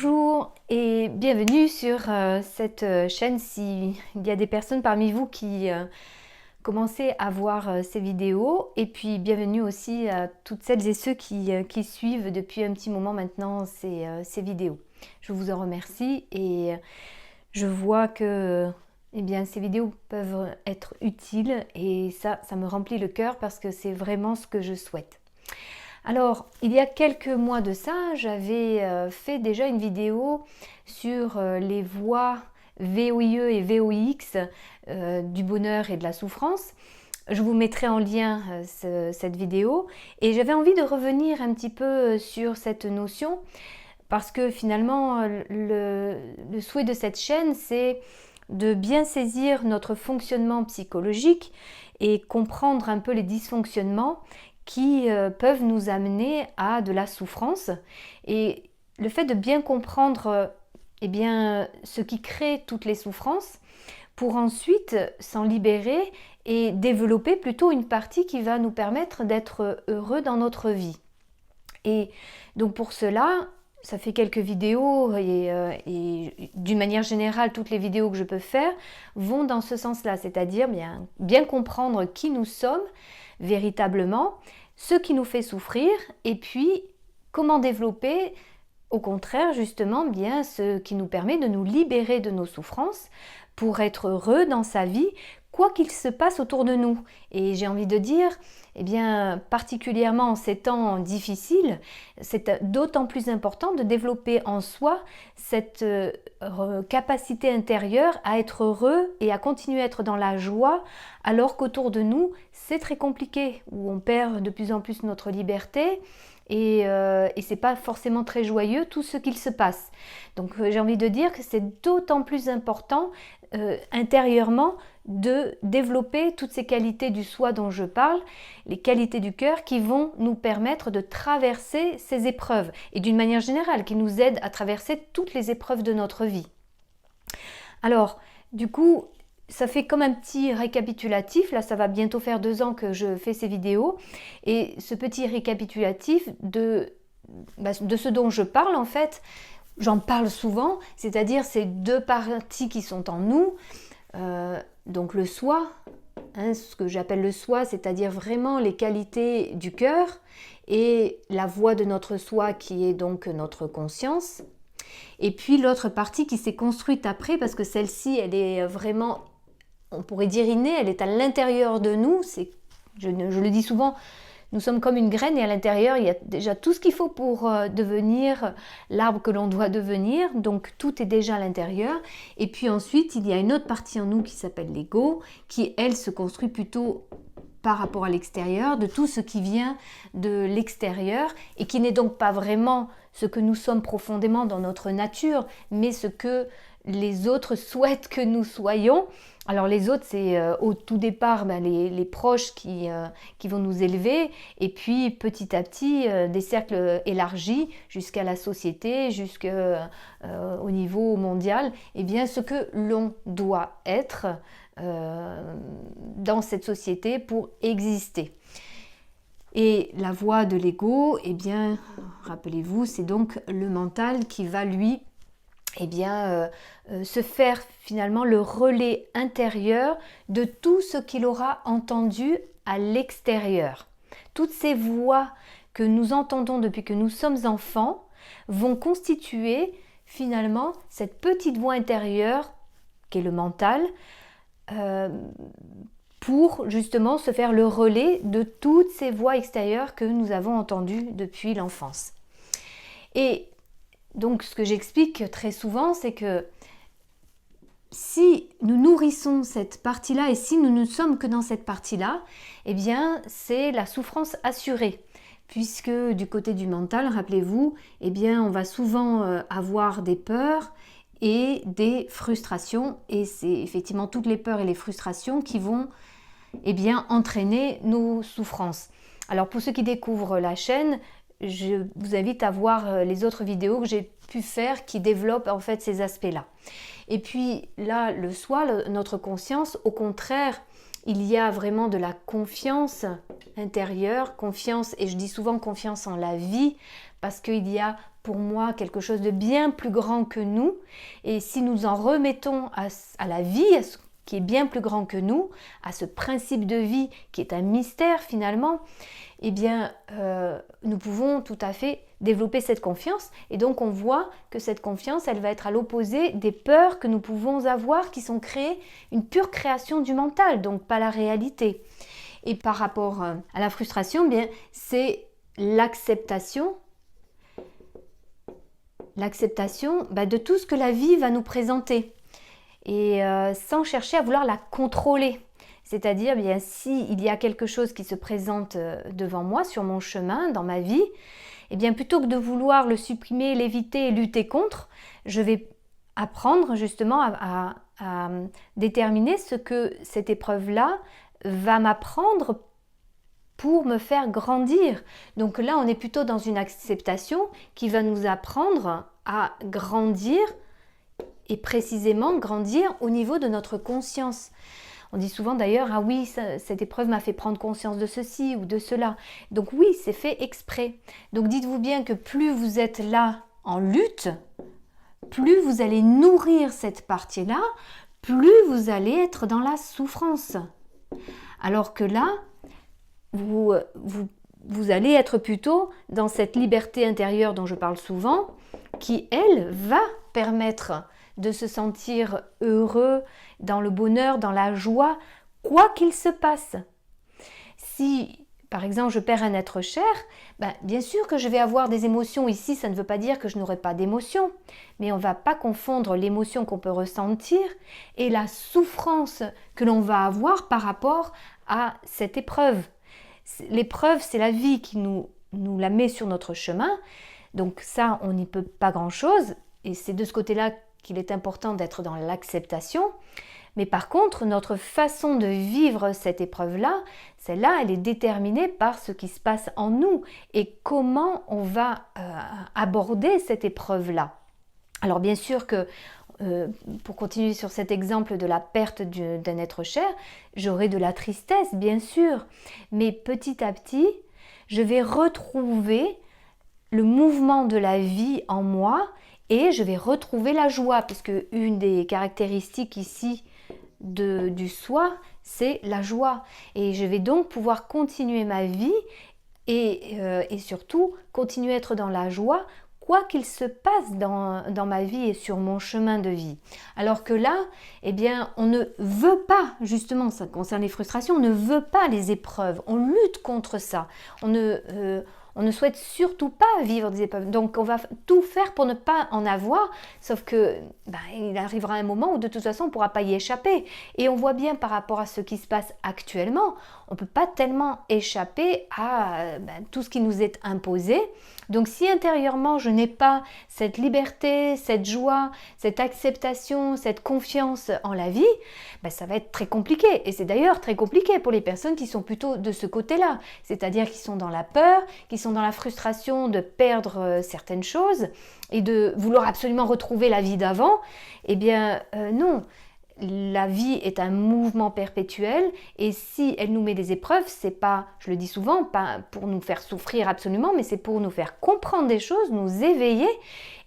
Bonjour et bienvenue sur cette chaîne. S'il y a des personnes parmi vous qui commencez à voir ces vidéos, et puis bienvenue aussi à toutes celles et ceux qui suivent depuis un petit moment maintenant ces vidéos. Je vous en remercie et je vois que ces vidéos peuvent être utiles et ça me remplit le cœur parce que c'est vraiment ce que je souhaite. Alors, il y a quelques mois de ça, j'avais fait déjà une vidéo sur les voies VOIE et VOIX du bonheur et de la souffrance. Je vous mettrai en lien cette vidéo et j'avais envie de revenir un petit peu sur cette notion parce que finalement, le souhait de cette chaîne, c'est de bien saisir notre fonctionnement psychologique et comprendre un peu les dysfonctionnements qui peuvent nous amener à de la souffrance. Et le fait de bien comprendre ce qui crée toutes les souffrances pour ensuite s'en libérer et développer plutôt une partie qui va nous permettre d'être heureux dans notre vie. Et donc pour cela, ça fait quelques vidéos et d'une manière générale, toutes les vidéos que je peux faire vont dans ce sens-là, c'est-à-dire bien comprendre qui nous sommes véritablement, ce qui nous fait souffrir et puis comment développer au contraire justement bien ce qui nous permet de nous libérer de nos souffrances pour être heureux dans sa vie, quoi qu'il se passe autour de nous. Et j'ai envie de dire, particulièrement en ces temps difficiles, c'est d'autant plus important de développer en soi cette capacité intérieure à être heureux et à continuer à être dans la joie, alors qu'autour de nous, c'est très compliqué, où on perd de plus en plus notre liberté, et c'est pas forcément très joyeux tout ce qu'il se passe. Donc j'ai envie de dire que c'est d'autant plus important intérieurement de développer toutes ces qualités du soi dont je parle, les qualités du cœur qui vont nous permettre de traverser ces épreuves et d'une manière générale qui nous aident à traverser toutes les épreuves de notre vie. Alors, du coup, ça fait comme un petit récapitulatif, là ça va bientôt faire 2 ans que je fais ces vidéos, et ce petit récapitulatif de ce dont je parle en fait, j'en parle souvent, c'est-à-dire ces 2 parties qui sont en nous, donc le soi, ce que j'appelle le soi, c'est-à-dire vraiment les qualités du cœur et la voix de notre soi qui est donc notre conscience. Et puis l'autre partie qui s'est construite après, parce que celle-ci, elle est vraiment, on pourrait dire innée, elle est à l'intérieur de nous. Je le dis souvent, nous sommes comme une graine et à l'intérieur, il y a déjà tout ce qu'il faut pour devenir l'arbre que l'on doit devenir. Donc tout est déjà à l'intérieur. Et puis ensuite, il y a une autre partie en nous qui s'appelle l'ego, qui, elle, se construit plutôt par rapport à l'extérieur, de tout ce qui vient de l'extérieur et qui n'est donc pas vraiment ce que nous sommes profondément dans notre nature, mais ce que les autres souhaitent que nous soyons. Alors les autres, c'est au tout départ les proches qui vont nous élever, et puis petit à petit des cercles élargis jusqu'à la société, jusqu'au niveau mondial, et bien ce que l'on doit être dans cette société pour exister. Et la voie de l'ego, rappelez-vous, c'est donc le mental qui va lui se faire finalement le relais intérieur de tout ce qu'il aura entendu à l'extérieur. Toutes ces voix que nous entendons depuis que nous sommes enfants vont constituer finalement cette petite voix intérieure qu'est le mental, pour justement se faire le relais de toutes ces voix extérieures que nous avons entendues depuis l'enfance. Et donc ce que j'explique très souvent, c'est que si nous nourrissons cette partie-là et si nous ne sommes que dans cette partie-là, c'est la souffrance assurée. Puisque du côté du mental, rappelez-vous, on va souvent avoir des peurs et des frustrations, et c'est effectivement toutes les peurs et les frustrations qui vont entraîner nos souffrances. Alors pour ceux qui découvrent la chaîne, je vous invite à voir les autres vidéos que j'ai pu faire qui développent en fait ces aspects-là. Et puis là, le soi, notre conscience, au contraire, il y a vraiment de la confiance intérieure, confiance, et je dis souvent confiance en la vie, parce qu'il y a pour moi quelque chose de bien plus grand que nous. Et si nous en remettons à la vie, à ce qui est bien plus grand que nous, à ce principe de vie qui est un mystère finalement, eh bien, nous pouvons tout à fait développer cette confiance. Et donc, on voit que cette confiance, elle va être à l'opposé des peurs que nous pouvons avoir, qui sont créées, une pure création du mental, donc pas la réalité. Et par rapport à la frustration, eh bien, c'est l'acceptation de tout ce que la vie va nous présenter. Et sans chercher à vouloir la contrôler. C'est-à-dire, eh bien, s'il y a quelque chose qui se présente devant moi, sur mon chemin, dans ma vie, eh bien, plutôt que de vouloir le supprimer, l'éviter et lutter contre, je vais apprendre justement à déterminer ce que cette épreuve-là va m'apprendre pour me faire grandir. Donc là, on est plutôt dans une acceptation qui va nous apprendre à grandir, et précisément grandir au niveau de notre conscience. On dit souvent d'ailleurs, ah oui, cette épreuve m'a fait prendre conscience de ceci ou de cela. Donc oui, c'est fait exprès. Donc dites-vous bien que plus vous êtes là en lutte, plus vous allez nourrir cette partie-là, plus vous allez être dans la souffrance. Alors que là, vous allez être plutôt dans cette liberté intérieure dont je parle souvent, qui, elle, va permettre de se sentir heureux, dans le bonheur, dans la joie, quoi qu'il se passe. Si, par exemple, je perds un être cher, bien sûr que je vais avoir des émotions ici, ça ne veut pas dire que je n'aurai pas d'émotions, mais on ne va pas confondre l'émotion qu'on peut ressentir et la souffrance que l'on va avoir par rapport à cette épreuve. L'épreuve, c'est la vie qui nous la met sur notre chemin, donc ça, on n'y peut pas grand-chose, et c'est de ce côté-là qu'il est important d'être dans l'acceptation. Mais par contre, notre façon de vivre cette épreuve-là, celle-là, elle est déterminée par ce qui se passe en nous et comment on va aborder cette épreuve-là. Alors bien sûr que, pour continuer sur cet exemple de la perte d'un être cher, j'aurai de la tristesse, bien sûr, mais petit à petit, je vais retrouver le mouvement de la vie en moi et je vais retrouver la joie, puisque une des caractéristiques ici du soi, c'est la joie. Et je vais donc pouvoir continuer ma vie et surtout continuer à être dans la joie, quoi qu'il se passe dans ma vie et sur mon chemin de vie. Alors que là, eh bien, on ne veut pas, justement, ça concerne les frustrations, on ne veut pas les épreuves, on lutte contre ça. On ne souhaite surtout pas vivre des épreuves. Donc on va tout faire pour ne pas en avoir, sauf que il arrivera un moment où de toute façon on ne pourra pas y échapper. Et on voit bien par rapport à ce qui se passe actuellement, on ne peut pas tellement échapper à tout ce qui nous est imposé. Donc si intérieurement je n'ai pas cette liberté, cette joie, cette acceptation, cette confiance en la vie, ça va être très compliqué. Et c'est d'ailleurs très compliqué pour les personnes qui sont plutôt de ce côté-là, c'est-à-dire qui sont dans la peur, qui sont dans la frustration de perdre certaines choses et de vouloir absolument retrouver la vie d'avant. Eh bien non, la vie est un mouvement perpétuel et si elle nous met des épreuves, c'est pas, je le dis souvent, pas pour nous faire souffrir absolument, mais c'est pour nous faire comprendre des choses, nous éveiller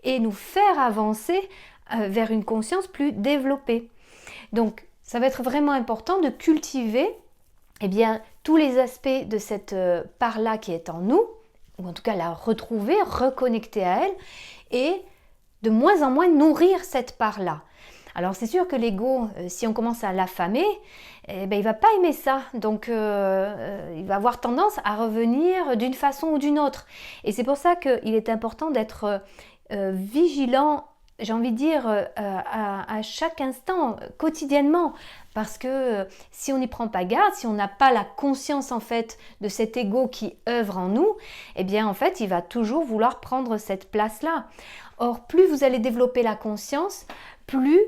et nous faire avancer vers une conscience plus développée. Donc ça va être vraiment important de cultiver tous les aspects de cette part-là qui est en nous, ou en tout cas la retrouver, reconnecter à elle et de moins en moins nourrir cette part-là. Alors c'est sûr que l'ego, si on commence à l'affamer, il ne va pas aimer ça. Donc il va avoir tendance à revenir d'une façon ou d'une autre. Et c'est pour ça qu'il est important d'être vigilant, j'ai envie de dire, à chaque instant, quotidiennement. Parce que si on n'y prend pas garde, si on n'a pas la conscience en fait de cet ego qui œuvre en nous, eh bien en fait il va toujours vouloir prendre cette place-là. Or plus vous allez développer la conscience, plus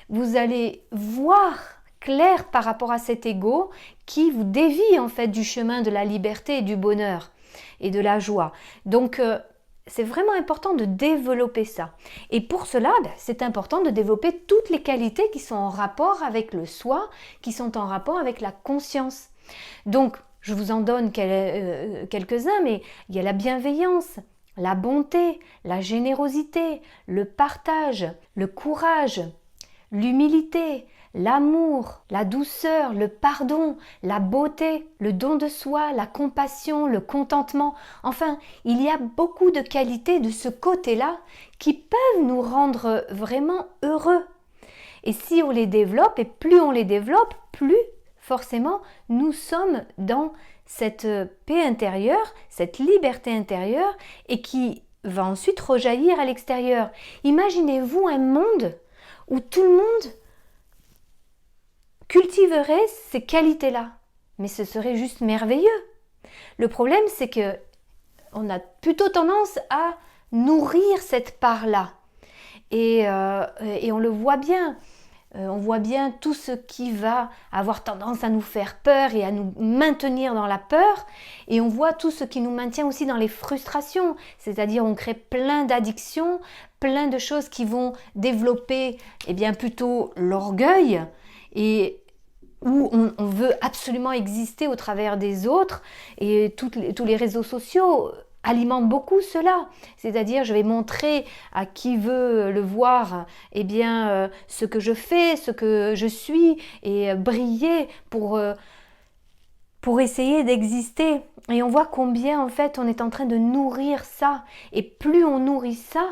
vous allez voir clair par rapport à cet ego qui vous dévie en fait du chemin de la liberté et du bonheur et de la joie. Donc c'est vraiment important de développer ça. Et pour cela, c'est important de développer toutes les qualités qui sont en rapport avec le soi, qui sont en rapport avec la conscience. Donc, je vous en donne quelques-uns, mais il y a la bienveillance, la bonté, la générosité, le partage, le courage, l'humilité, l'amour, la douceur, le pardon, la beauté, le don de soi, la compassion, le contentement. Enfin, il y a beaucoup de qualités de ce côté-là qui peuvent nous rendre vraiment heureux. Et si on les développe, et plus on les développe, plus forcément nous sommes dans cette paix intérieure, cette liberté intérieure, et qui va ensuite rejaillir à l'extérieur. Imaginez-vous un monde où tout le monde cultiverait ces qualités-là. Mais ce serait juste merveilleux. Le problème, c'est que on a plutôt tendance à nourrir cette part-là. Et on le voit bien. On voit bien tout ce qui va avoir tendance à nous faire peur et à nous maintenir dans la peur. Et on voit tout ce qui nous maintient aussi dans les frustrations. C'est-à-dire on crée plein d'addictions, plein de choses qui vont développer plutôt l'orgueil et où on veut absolument exister au travers des autres. Et tous les réseaux sociaux alimente beaucoup cela, c'est-à-dire je vais montrer à qui veut le voir ce que je fais, ce que je suis et briller pour essayer d'exister. Et on voit combien en fait on est en train de nourrir ça, et plus on nourrit ça,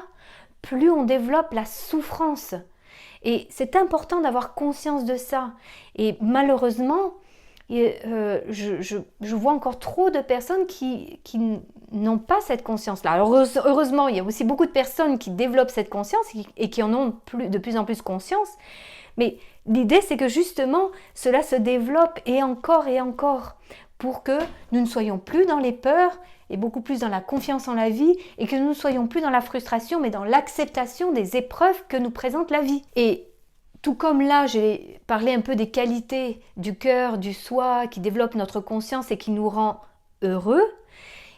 plus on développe la souffrance. Et c'est important d'avoir conscience de ça. Et malheureusement, je vois encore trop de personnes qui n'ont pas cette conscience-là. Alors heureusement, il y a aussi beaucoup de personnes qui développent cette conscience et qui en ont de plus en plus conscience. Mais l'idée, c'est que justement, cela se développe et encore pour que nous ne soyons plus dans les peurs et beaucoup plus dans la confiance en la vie et que nous ne soyons plus dans la frustration, mais dans l'acceptation des épreuves que nous présente la vie. Et tout comme là, j'ai parlé un peu des qualités du cœur, du soi, qui développent notre conscience et qui nous rend heureux,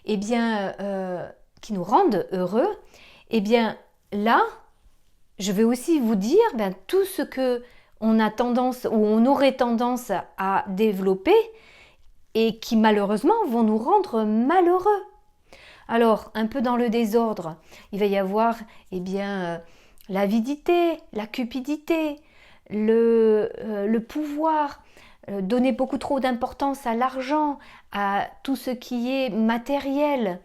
qui nous rendent heureux, là, je vais aussi vous dire tout ce que on a tendance ou on aurait tendance à développer et qui malheureusement vont nous rendre malheureux. Alors, un peu dans le désordre, il va y avoir l'avidité, la cupidité, le pouvoir, donner beaucoup trop d'importance à l'argent, à tout ce qui est matériel.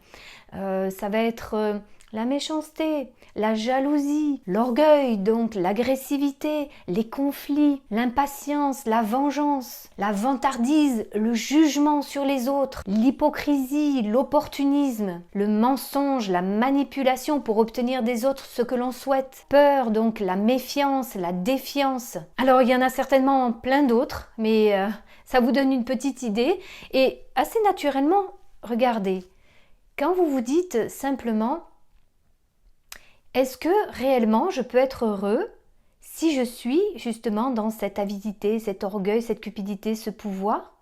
Ça va être la méchanceté, la jalousie, l'orgueil, donc l'agressivité, les conflits, l'impatience, la vengeance, la vantardise, le jugement sur les autres, l'hypocrisie, l'opportunisme, le mensonge, la manipulation pour obtenir des autres ce que l'on souhaite, peur, donc la méfiance, la défiance. Alors il y en a certainement plein d'autres, mais ça vous donne une petite idée et assez naturellement, regardez, quand vous vous dites simplement est-ce que réellement je peux être heureux si je suis justement dans cette avidité, cet orgueil, cette cupidité, ce pouvoir?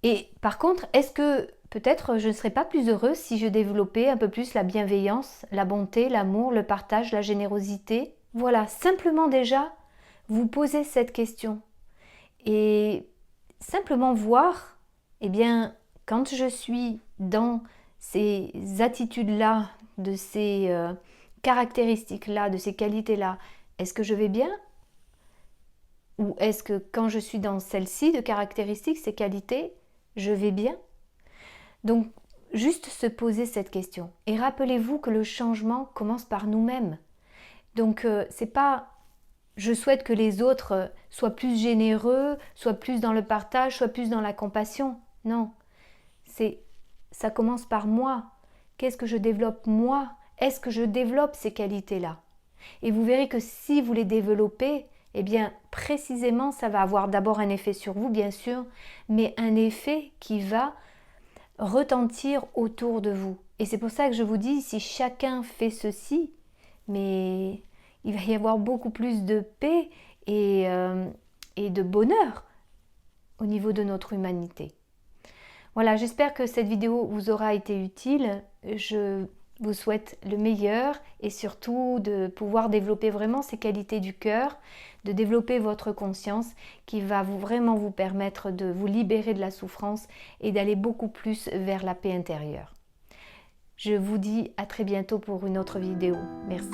Et par contre, est-ce que peut-être je ne serais pas plus heureux si je développais un peu plus la bienveillance, la bonté, l'amour, le partage, la générosité? Voilà, simplement déjà, vous posez cette question. Et simplement voir, quand je suis dans ces attitudes-là, de ces caractéristiques-là, de ces qualités-là, est-ce que je vais bien? Ou est-ce que quand je suis dans celle-ci de caractéristiques, ces qualités, je vais bien? Donc, juste se poser cette question. Et rappelez-vous que le changement commence par nous-mêmes. Donc, c'est pas je souhaite que les autres soient plus généreux, soient plus dans le partage, soient plus dans la compassion. Non, ça commence par moi. Qu'est-ce que je développe moi? Est-ce que je développe ces qualités-là? Et vous verrez que si vous les développez, précisément, ça va avoir d'abord un effet sur vous, bien sûr, mais un effet qui va retentir autour de vous. Et c'est pour ça que je vous dis, si chacun fait ceci, mais il va y avoir beaucoup plus de paix et de bonheur au niveau de notre humanité. Voilà, j'espère que cette vidéo vous aura été utile. Je vous souhaite le meilleur et surtout de pouvoir développer vraiment ces qualités du cœur, de développer votre conscience qui va vraiment vous permettre de vous libérer de la souffrance et d'aller beaucoup plus vers la paix intérieure. Je vous dis à très bientôt pour une autre vidéo. Merci.